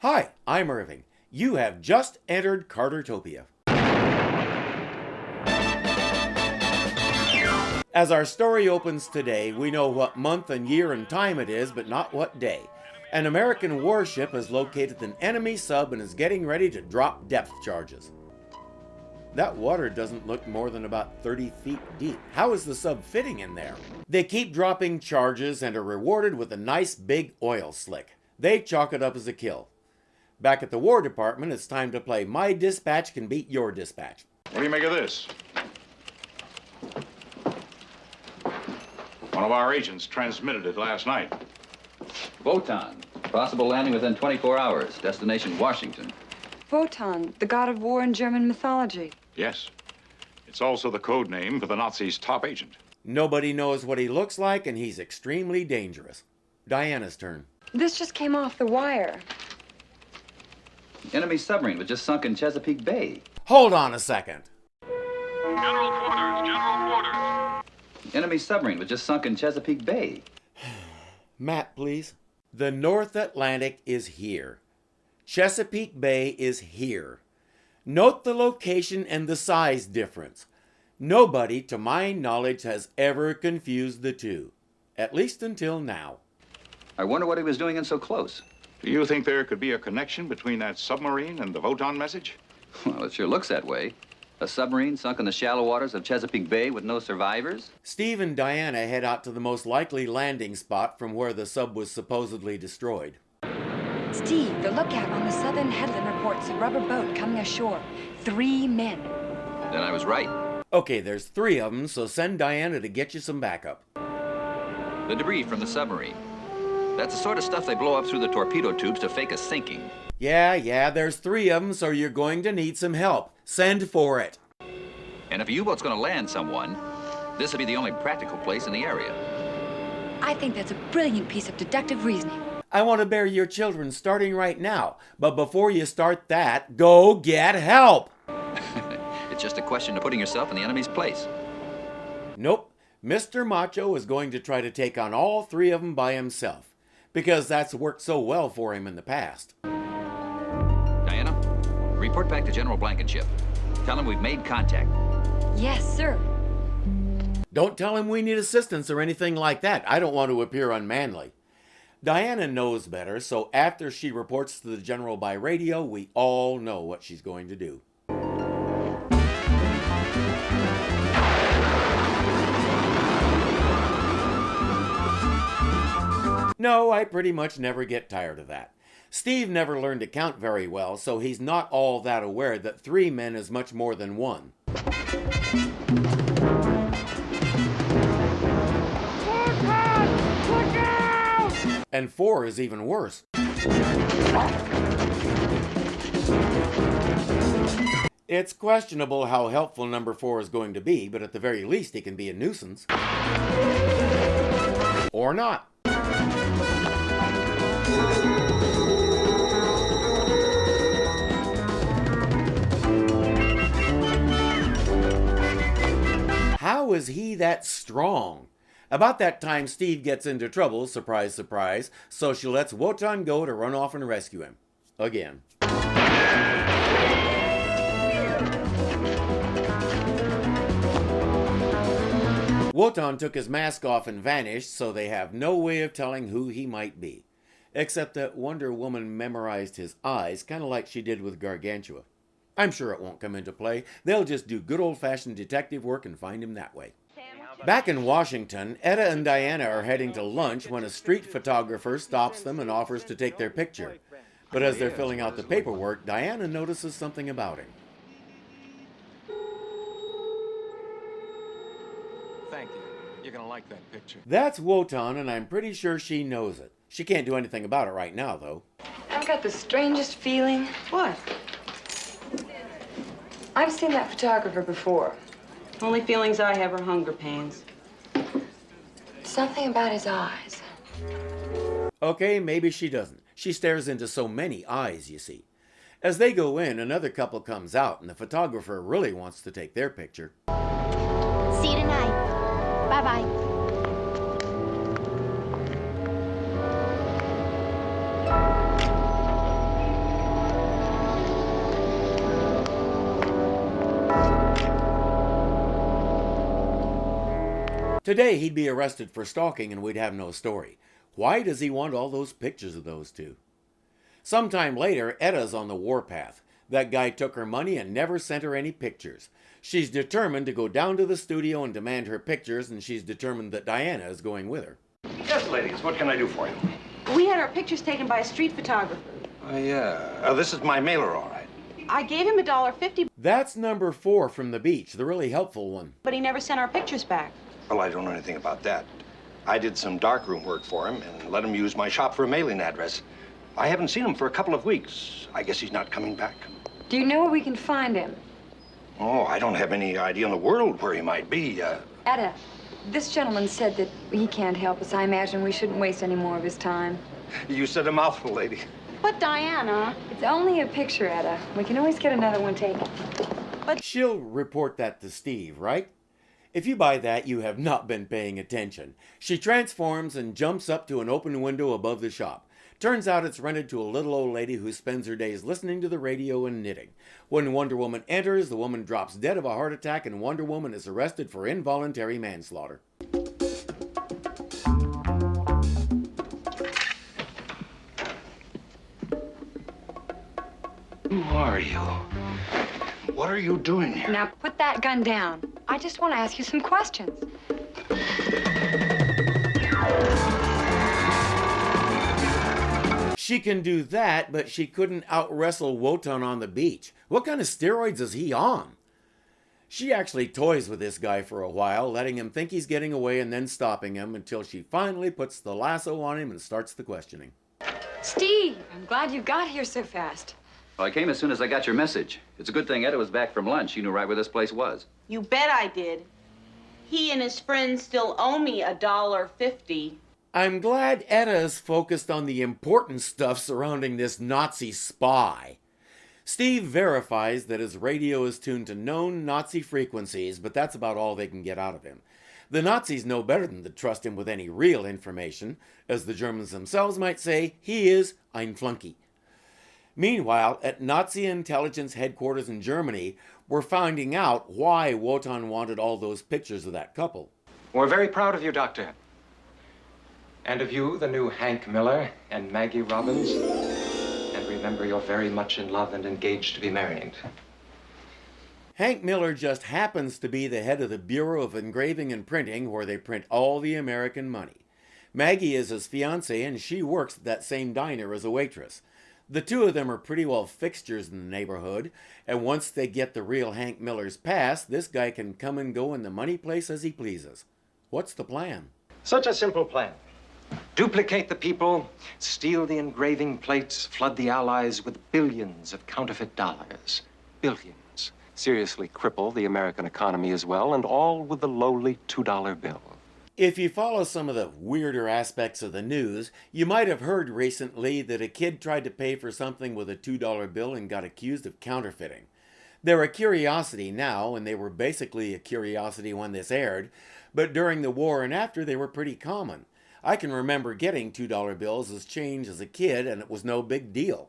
Hi, I'm Irving. You have just entered Cartertopia. As our story opens today, we know what month and year and time it is, but not what day. An American warship has located an enemy sub and is getting ready to drop depth charges. That water doesn't look more than about 30 feet deep. How is the sub fitting in there? They keep dropping charges and are rewarded with a nice big oil slick. They chalk it up as a kill. Back at the War Department, it's time to play My Dispatch Can Beat Your Dispatch. What do you make of this? One of our agents transmitted it last night. Wotan. Possible landing within 24 hours. Destination Washington. Wotan, the god of war in German mythology. Yes. It's also the code name for the Nazis' top agent. Nobody knows what he looks like, and he's extremely dangerous. Diana's turn. This just came off the wire. Enemy submarine was just sunk in Chesapeake Bay. Hold on a second. General quarters, general quarters. Enemy submarine was just sunk in Chesapeake Bay. Matt, please. The North Atlantic is here. Chesapeake Bay is here. Note the location and the size difference. Nobody, to my knowledge, has ever confused the two. At least until now. I wonder what he was doing in so close. Do you think there could be a connection between that submarine and the Wotan message? Well, it sure looks that way. A submarine sunk in the shallow waters of Chesapeake Bay with no survivors? Steve and Diana head out to the most likely landing spot from where the sub was supposedly destroyed. Steve, the lookout on the southern headland reports a rubber boat coming ashore. 3 men. Then I was right. Okay, there's 3 of them, so send Diana to get you some backup. The debris from the submarine. That's the sort of stuff they blow up through the torpedo tubes to fake a sinking. Yeah, there's 3 of them, so you're going to need some help. Send for it. And if a U-boat's going to land someone, this would be the only practical place in the area. I think that's a brilliant piece of deductive reasoning. I want to bury your children starting right now, but before you start that, go get help! It's just a question of putting yourself in the enemy's place. Nope, Mr. Macho is going to try to take on all 3 of them by himself, because that's worked so well for him in the past. Diana, report back to General Blankenship. Tell him we've made contact. Yes, sir. Don't tell him we need assistance or anything like that. I don't want to appear unmanly. Diana knows better, so after she reports to the General by radio, we all know what she's going to do. No, I pretty much never get tired of that. Steve never learned to count very well, so he's not all that aware that 3 men is much more than 1. And 4 is even worse. It's questionable how helpful number 4 is going to be, but at the very least he can be a nuisance. Or not. How is he that strong? About that time, Steve gets into trouble, surprise, surprise, so she lets Wotan go to run off and rescue him. Again. Wotan took his mask off and vanished, so they have no way of telling who he might be. Except that Wonder Woman memorized his eyes, kind of like she did with Gargantua. I'm sure it won't come into play. They'll just do good old-fashioned detective work and find him that way. Back in Washington, Etta and Diana are heading to lunch when a street photographer stops them and offers to take their picture. But as they're filling out the paperwork, Diana notices something about him. Thank you. You're gonna like that picture. That's Wotan, and I'm pretty sure she knows it. She can't do anything about it right now, though. I've got the strangest feeling. What? I've seen that photographer before. Only feelings I have are hunger pains. Something about his eyes. Okay, maybe she doesn't. She stares into so many eyes, you see. As they go in, another couple comes out, and the photographer really wants to take their picture. See you tonight. Bye-bye. Today he'd be arrested for stalking and we'd have no story. Why does he want all those pictures of those two? Sometime later, Etta's on the warpath. That guy took her money and never sent her any pictures. She's determined to go down to the studio and demand her pictures, and she's determined that Diana is going with her. Yes, ladies, what can I do for you? We had our pictures taken by a street photographer. Oh, yeah. This is my mailer, all right. I gave him $1.50, That's number 4 from the beach, the really helpful one. but he never sent our pictures back. Well, I don't know anything about that. I did some darkroom work for him and let him use my shop for a mailing address. I haven't seen him for a couple of weeks. I guess he's not coming back. Do you know where we can find him? Oh, I don't have any idea in the world where he might be. Etta, this gentleman said that he can't help us. I imagine we shouldn't waste any more of his time. You said a mouthful, lady. But Diana... It's only a picture, Etta. We can always get another one taken. She'll report that to Steve, right? If you buy that, you have not been paying attention. She transforms and jumps up to an open window above the shop. Turns out it's rented to a little old lady who spends her days listening to the radio and knitting. When Wonder Woman enters, the woman drops dead of a heart attack and Wonder Woman is arrested for involuntary manslaughter. Who are you? What are you doing here? Now put that gun down. I just want to ask you some questions. She can do that, but she couldn't out-wrestle Wotan on the beach. What kind of steroids is he on? She actually toys with this guy for a while, letting him think he's getting away and then stopping him until she finally puts the lasso on him and starts the questioning. Steve, I'm glad you got here so fast. Well, I came as soon as I got your message. It's a good thing Etta was back from lunch. She knew right where this place was. You bet I did. He and his friends still owe me $1.50. I'm glad Etta is focused on the important stuff surrounding this Nazi spy. Steve verifies that his radio is tuned to known Nazi frequencies, but that's about all they can get out of him. The Nazis know better than to trust him with any real information. As the Germans themselves might say, he is ein Flunky. Meanwhile, at Nazi intelligence headquarters in Germany, we're finding out why Wotan wanted all those pictures of that couple. We're very proud of you, Doctor. And of you, the new Hank Miller and Maggie Robbins. And remember, you're very much in love and engaged to be married. Hank Miller just happens to be the head of the Bureau of Engraving and Printing, where they print all the American money. Maggie is his fiancée, and she works at that same diner as a waitress. The two of them are pretty well fixtures in the neighborhood, and once they get the real Hank Miller's pass, this guy can come and go in the money place as he pleases. What's the plan? Such a simple plan. Duplicate the people, steal the engraving plates, flood the Allies with billions of counterfeit dollars. Billions. Seriously cripple the American economy as well, and all with the lowly $2 bill. If you follow some of the weirder aspects of the news, you might have heard recently that a kid tried to pay for something with a $2 bill and got accused of counterfeiting. They're a curiosity now, and they were basically a curiosity when this aired, but during the war and after they were pretty common. I can remember getting $2 bills as change as a kid, and it was no big deal.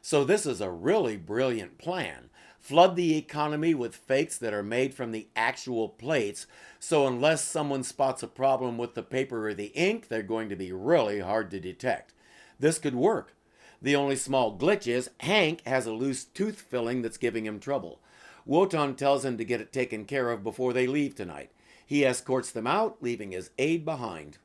So this is a really brilliant plan. Flood the economy with fakes that are made from the actual plates, so unless someone spots a problem with the paper or the ink, they're going to be really hard to detect. This could work. The only small glitch is Hank has a loose tooth filling that's giving him trouble. Wotan tells him to get it taken care of before they leave tonight. He escorts them out, leaving his aide behind.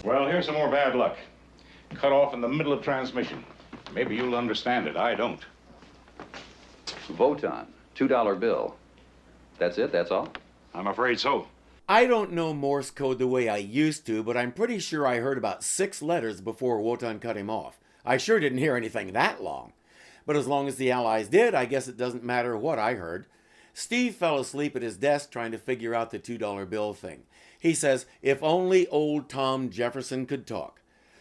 Well, here's some more bad luck. Cut off in the middle of transmission. Maybe you'll understand it. I don't. Wotan, $2 bill. That's it? That's all? I'm afraid so. I don't know Morse code the way I used to, but I'm pretty sure I heard about 6 letters before Wotan cut him off. I sure didn't hear anything that long. But as long as the Allies did, I guess it doesn't matter what I heard. Steve fell asleep at his desk trying to figure out the $2 bill thing. He says, if only old Tom Jefferson could talk.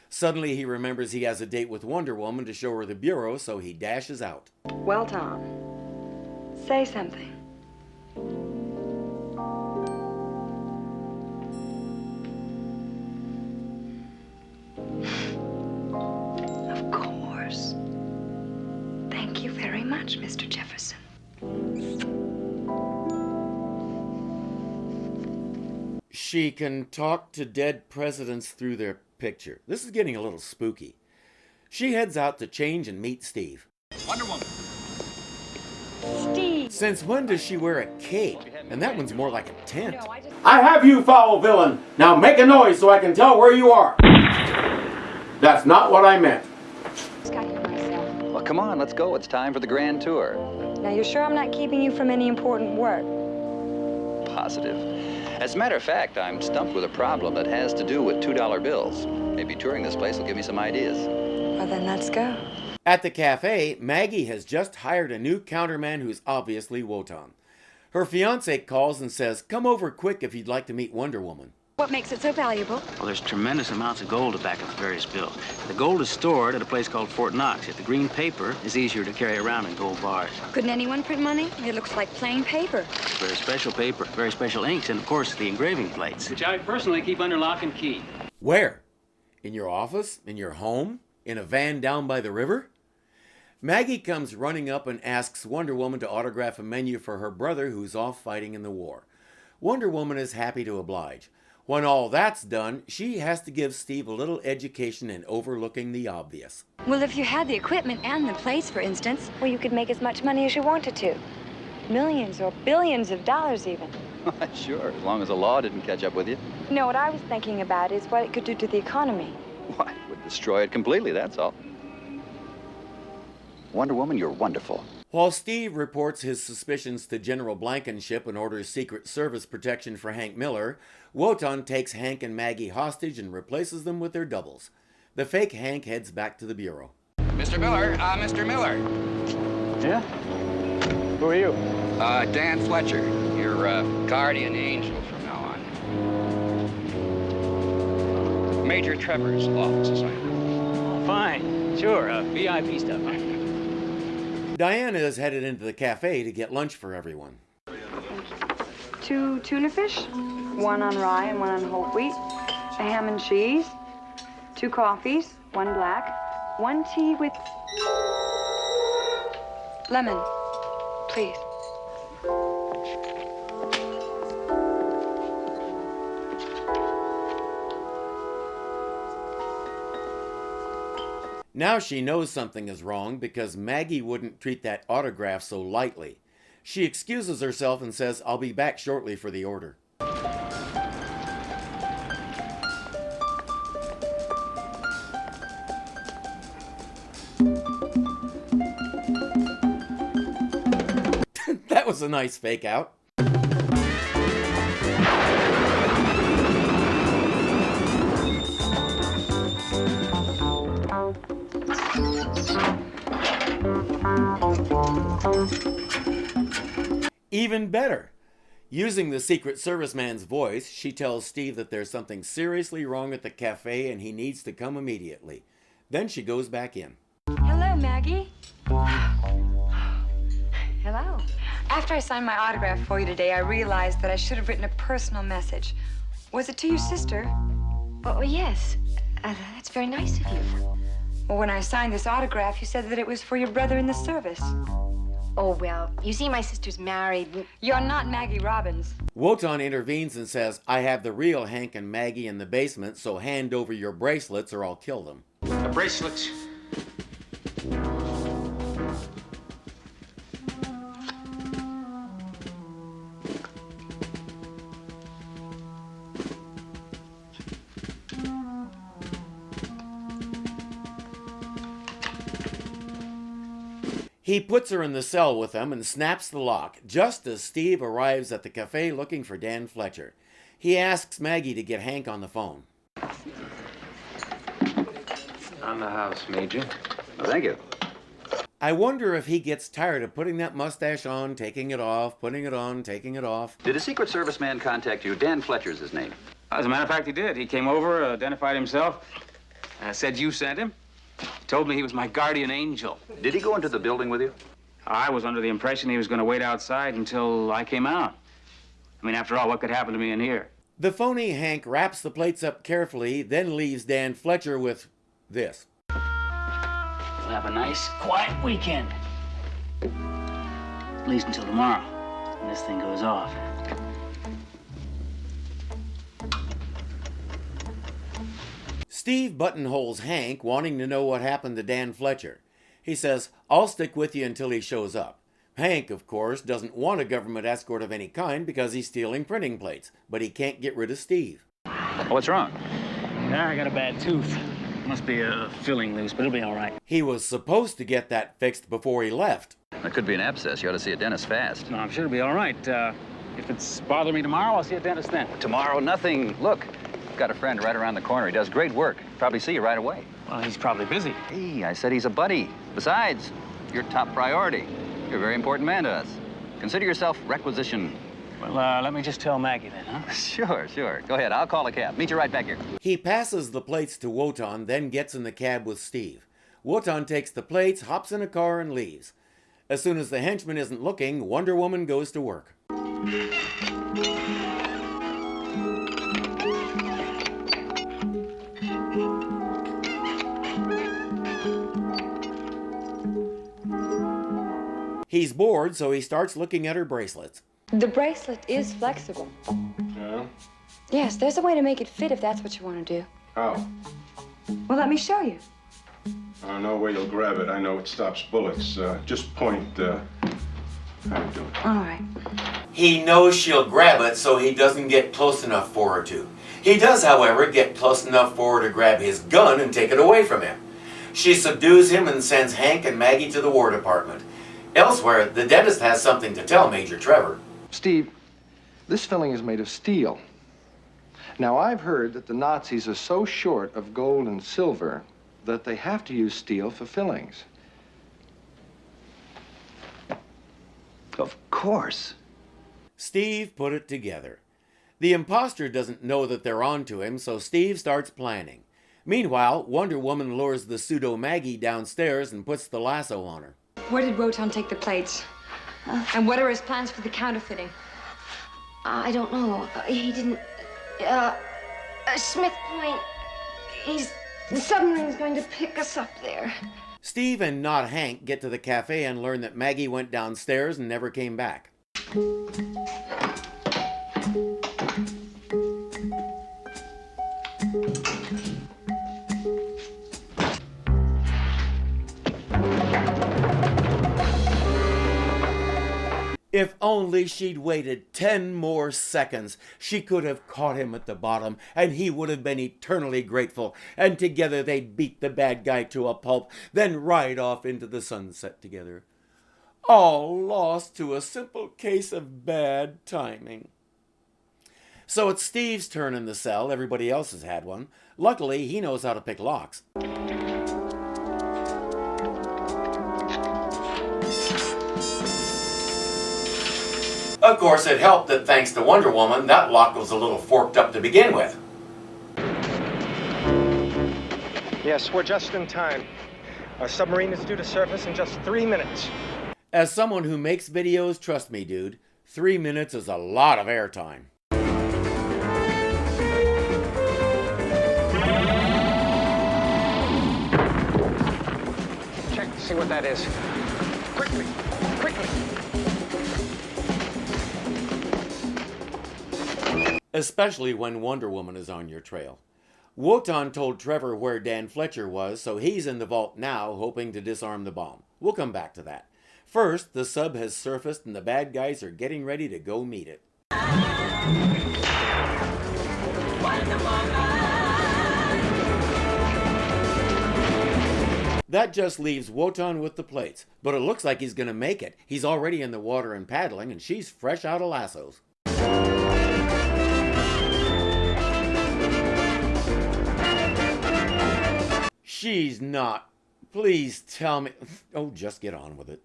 Suddenly he remembers he has a date with Wonder Woman to show her the bureau, so he dashes out. Well, Tom, Say something. Of course. Thank you very much, Mr. Jefferson. She can talk to dead presidents through their picture. This is getting a little spooky. She heads out to change and meet Steve. Wonder Woman. Steve! Since when does she wear a cape? And that one's more like a tent. No, I have you, foul villain! Now make a noise so I can tell where you are! That's not what I meant. just got here myself. Well, come on, let's go. It's time for the grand tour. Now, you're sure I'm not keeping you from any important work? Positive. As a matter of fact, I'm stumped with a problem that has to do with $2 bills. Maybe touring this place will give me some ideas. Well, then let's go. At the cafe, Maggie has just hired a new counterman who's obviously Wotan. Her fiancé calls and says, come over quick if you'd like to meet Wonder Woman. What makes it so valuable? Well, there's tremendous amounts of gold to back up the various bills. The gold is stored at a place called Fort Knox, yet the green paper is easier to carry around in gold bars. Couldn't anyone print money? It looks like plain paper. Very special paper, very special inks, and of course the engraving plates, which I personally keep under lock and key. Where? In your office? In your home? In a van down by the river? Maggie comes running up and asks Wonder Woman to autograph a menu for her brother who's off fighting in the war. Wonder Woman is happy to oblige. When all that's done, she has to give Steve a little education in overlooking the obvious. Well, if you had the equipment and the place, for instance, well, you could make as much money as you wanted to. Millions or billions of dollars even. Sure, as long as the law didn't catch up with you. No, what I was thinking about is what it could do to the economy. Why, it would destroy it completely, that's all. Wonder Woman, you're wonderful. While Steve reports his suspicions to General Blankenship and orders Secret Service protection for Hank Miller, Wotan takes Hank and Maggie hostage and replaces them with their doubles. The fake Hank heads back to the bureau. Mr. Miller, Mr. Miller. Yeah? Who are you? Dan Fletcher, your guardian angel from now on. Major Trevor's office assignment. Fine. Sure, VIP stuff. Diana is headed into the cafe to get lunch for everyone. 2 tuna fish, 1 on rye and 1 on whole wheat, a ham and cheese, 2 coffees, 1 black, 1 tea with lemon, please. Now she knows something is wrong because Maggie wouldn't treat that autograph so lightly. She excuses herself and says, I'll be back shortly for the order. That was a nice fake out. Even better. Using the Secret Service man's voice, she tells Steve that there's something seriously wrong at the cafe and he needs to come immediately. Then she goes back in. Hello, Maggie. Hello. After I signed my autograph for you today, I realized that I should have written a personal message. Was it to your sister? Oh, yes. That's very nice of you. Well, when I signed this autograph, you said that it was for your brother in the service. Oh, well, you see, my sister's married. You're not Maggie Robbins. Wotan intervenes and says, I have the real Hank and Maggie in the basement, so hand over your bracelets or I'll kill them. The bracelets. He puts her in the cell with him and snaps the lock, just as Steve arrives at the cafe looking for Dan Fletcher. He asks Maggie to get Hank on the phone. On the house, Major. Well, thank you. I wonder if he gets tired of putting that mustache on, taking it off, putting it on, taking it off. Did a Secret Service man contact you? Dan Fletcher's his name. As a matter of fact, he did. He came over, identified himself, said you sent him. Told me he was my guardian angel. Did he go into the building with you? I was under the impression he was going to wait outside until I came out. I mean, after all, what could happen to me in here? The phony Hank wraps the plates up carefully, then leaves Dan Fletcher with this. We'll have a nice, quiet weekend. At least until tomorrow, when this thing goes off. Steve buttonholes Hank, wanting to know what happened to Dan Fletcher. He says, "I'll stick with you until he shows up." Hank, of course, doesn't want a government escort of any kind because he's stealing printing plates, but he can't get rid of Steve. What's wrong? I got a bad tooth. Must be a filling loose, but it'll be all right. He was supposed to get that fixed before he left. That could be an abscess. You ought to see a dentist fast. No, I'm sure it'll be all right. If it's bothering me tomorrow, I'll see a dentist then. Tomorrow, nothing. Look, I've got a friend right around the corner. He does great work. Probably see you right away. Well, he's probably busy. Hey, I said he's a buddy. Besides, you're top priority. You're a very important man to us. Consider yourself requisitioned. Well, let me just tell Maggie then, huh? Sure. Go ahead, I'll call a cab. Meet you right back here. He passes the plates to Wotan, then gets in the cab with Steve. Wotan takes the plates, hops in a car, and leaves. As soon as the henchman isn't looking, Wonder Woman goes to work. He's bored, so he starts looking at her bracelets. The bracelet is flexible. Yeah? Yes, there's a way to make it fit if that's what you want to do. How? Well, let me show you. I know where you'll grab it. I know it stops bullets. Just point, how to do it. All right. He knows she'll grab it, so he doesn't get close enough for her to. He does, however, get close enough for her to grab his gun and take it away from him. She subdues him and sends Hank and Maggie to the War Department. Elsewhere, the dentist has something to tell Major Trevor. Steve, this filling is made of steel. Now, I've heard that the Nazis are so short of gold and silver that they have to use steel for fillings. Of course. Steve put it together. The imposter doesn't know that they're on to him, so Steve starts planning. Meanwhile, Wonder Woman lures the pseudo Maggie downstairs and puts the lasso on her. Where did Wotan take the plates? And what are his plans for the counterfeiting? I don't know. He didn't... Smith Point... The submarine's going to pick us up there. Steve and not Hank get to the cafe and learn that Maggie went downstairs and never came back. If only she'd waited 10 more seconds, she could have caught him at the bottom, and he would have been eternally grateful, and together they'd beat the bad guy to a pulp, then ride off into the sunset together. All lost to a simple case of bad timing. So it's Steve's turn in the cell. Everybody else has had one. Luckily, he knows how to pick locks. Of course, it helped that thanks to Wonder Woman, that lock was a little forked up to begin with. Yes, we're just in time. Our submarine is due to surface in just 3 minutes. As someone who makes videos, trust me, dude, 3 minutes is a lot of airtime. Check to see what that is. Quickly. Especially when Wonder Woman is on your trail. Wotan told Trevor where Dan Fletcher was, so he's in the vault now, hoping to disarm the bomb. We'll come back to that. First, the sub has surfaced and the bad guys are getting ready to go meet it. That just leaves Wotan with the plates, but it looks like he's going to make it. He's already in the water and paddling, and she's fresh out of lassos. She's not. Please tell me. Oh, just get on with it.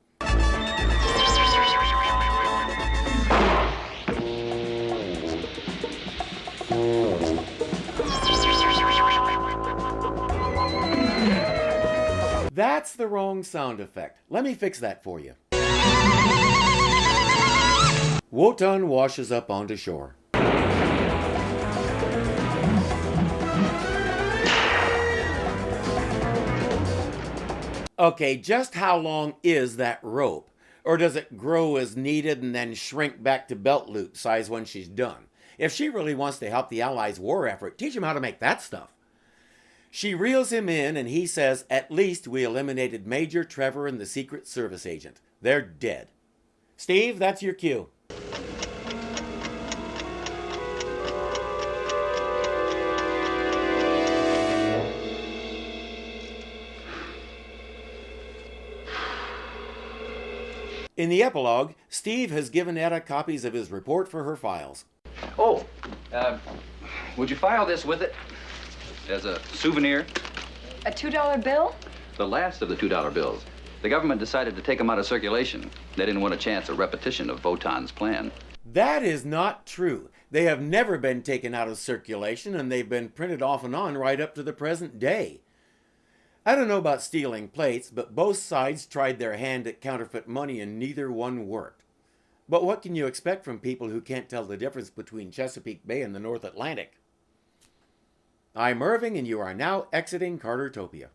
That's the wrong sound effect. Let me fix that for you. Wotan washes up onto shore. Okay, just how long is that rope? Or does it grow as needed and then shrink back to belt loop size when she's done? If she really wants to help the Allies' war effort, teach him how to make that stuff. She reels him in and he says, at least we eliminated Major Trevor and the Secret Service agent. They're dead. Steve, that's your cue. In the epilogue, Steve has given Etta copies of his report for her files. Oh, would you file this with it as a souvenir? A $2 bill? The last of the $2 bills. The government decided to take them out of circulation. They didn't want a chance of repetition of Wotan's plan. That is not true. They have never been taken out of circulation, and they've been printed off and on right up to the present day. I don't know about stealing plates, but both sides tried their hand at counterfeit money and neither one worked. But what can you expect from people who can't tell the difference between Chesapeake Bay and the North Atlantic? I'm Irving, and you are now exiting Cartertopia.